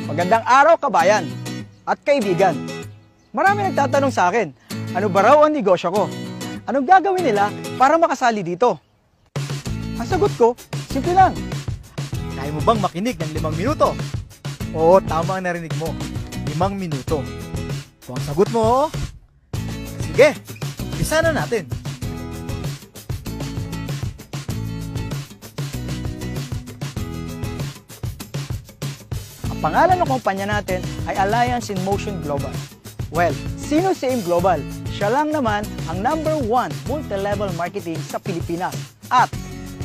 Magandang araw, kabayan at kaibigan. Marami nagtatanong sa akin, ano ba raw ang negosyo ko? Anong gagawin nila para makasali dito? Ang sagot ko, simple lang. Kaya mo bang makinig ng 5 minuto? Oo, tama ang narinig mo. 5 minuto. Kung ang sagot mo, sige, umpisa na natin. Ang pangalan ng kumpanya natin ay Alliance in Motion Global. Well, sino si AIM Global? Siya lang naman ang #1 multi-level marketing sa Pilipinas at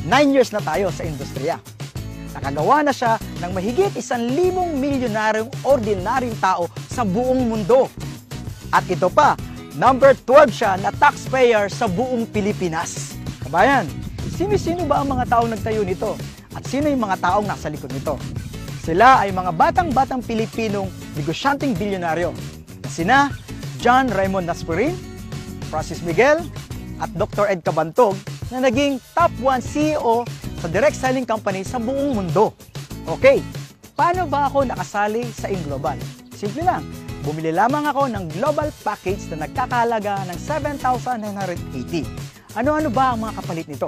9 years na tayo sa industriya. Nakagawa na siya ng mahigit 1,000 milyonaryong ordinaryong tao sa buong mundo. At ito pa, #12 siya na taxpayer sa buong Pilipinas. Kabayan, sino-sino ba ang mga taong nagtayo nito? At sino yung mga taong nasa likod nito? Sila ay mga batang-batang Pilipinong negosyanteng bilyonaryo na sina John Raymond Naspurin, Francis Miguel, at Dr. Ed Cabantog na naging top 1 CEO sa direct selling company sa buong mundo. Okay, paano ba ako nakasali sa AIM Global? Simple lang, bumili lamang ako ng global package na nagkakahalaga ng 7,980. Ano-ano ba ang mga kapalit nito?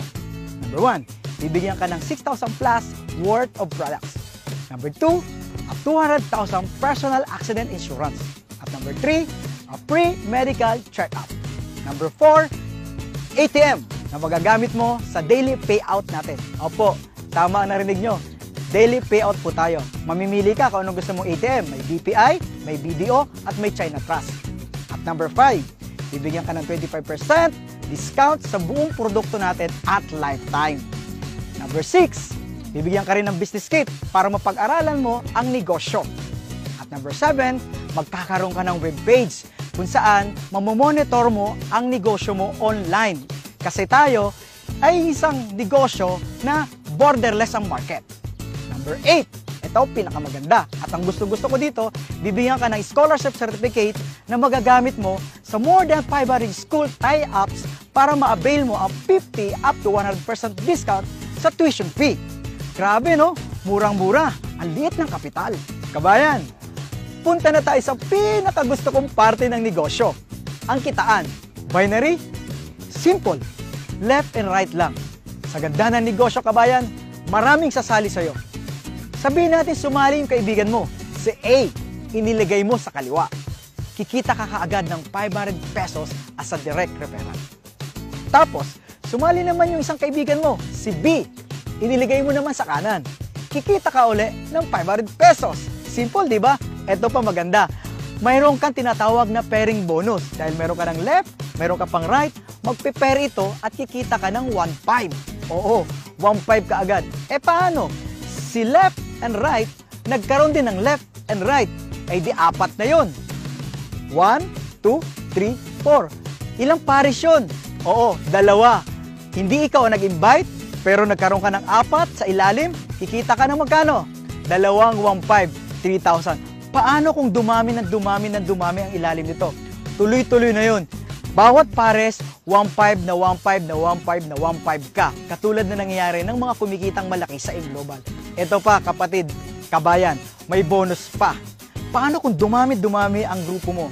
Number 1, bibigyan ka ng 6,000 plus worth of products. Number 2, a 200,000 personal accident insurance. At number 3, a free medical check-up. Number 4, ATM na magagamit mo sa daily payout natin. Opo, tama ang narinig nyo. Daily payout po tayo. Mamimili ka kung anong gusto mong ATM. May BPI, may BDO, at may China Trust. At number 5, bibigyan ka ng 25% discount sa buong produkto natin at lifetime. Number 6, bibigyan ka rin ng business kit para mapag-aralan mo ang negosyo. At number 7, magkakaroon ka ng webpage kung saan mamomonitor mo ang negosyo mo online. Kasi tayo ay isang negosyo na borderless ang market. Number 8, ito pinakamaganda. At ang gusto-gusto ko dito, bibigyan ka ng scholarship certificate na magagamit mo sa more than 500 school tie-ups para ma-avail mo ang 50 up to 100% discount sa tuition fee. Grabe no? Murang-mura. Ang liit ng kapital. Kabayan, punta na tayo sa pinakagusto kong parte ng negosyo. Ang kitaan. Binary? Simple. Left and right lang. Sa ganda ng negosyo, kabayan, maraming sasali sa'yo. Sabihin natin sumali yung kaibigan mo. Si A, iniligay mo sa kaliwa. Kikita ka kaagad ng 500 pesos as a direct referral. Tapos, sumali naman yung isang kaibigan mo, si B, iniligay mo naman sa kanan. Kikita ka uli ng 500 pesos. Simple, di ba? Ito pa maganda. Mayroon kang tinatawag na pairing bonus. Dahil meron ka ng left, meron ka pang right, magpe-pair ito at kikita ka ng 1.5. Oo, 1.5 ka agad. E paano? Si left and right, nagkaroon din ng left and right. Ay di 4 na yun. 1, 2, 3, 4. Ilang pares yun? Oo, 2. Hindi ikaw ang nag-invite, pero nagkaroon ka ng 4 sa ilalim, kikita ka ng magkano? 2 1.5, 3,000. Paano kung dumami ang ilalim nito? Tuloy-tuloy na yun. Bawat pares, 1.5 na 1.5 na 1.5 na 1.5 ka. Katulad na nangyayari ng mga kumikitang malaki sa AIM Global. Ito pa, kapatid, kabayan, may bonus pa. Paano kung dumami ang grupo mo?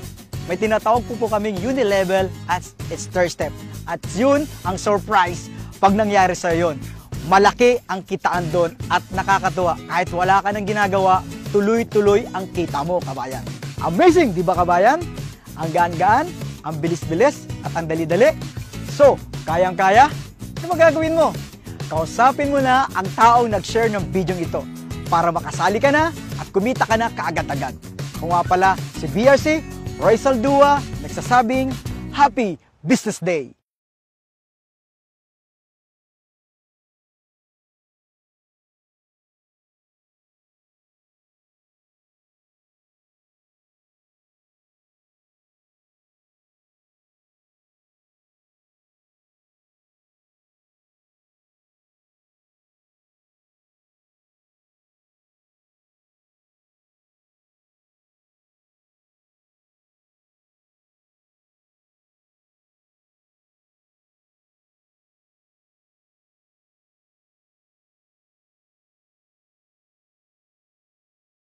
May tinatawag po kaming unilevel as its third step. At yun ang surprise. Pag nangyari sa yon, malaki ang kitaan doon at nakakatuwa. Kahit wala ka nang ginagawa, tuloy-tuloy ang kita mo, kabayan. Amazing, di ba, kabayan? Ang gaan-gaan, ang bilis-bilis, at ang dali-dali. So, kayang-kaya? Ano magagawin mo? Kausapin mo na ang taong nag-share ng video ito para makasali ka na at kumita ka na kaagad-agad. Kung nga pala si BRC, Roy Saldua, nagsasabing, Happy Business Day!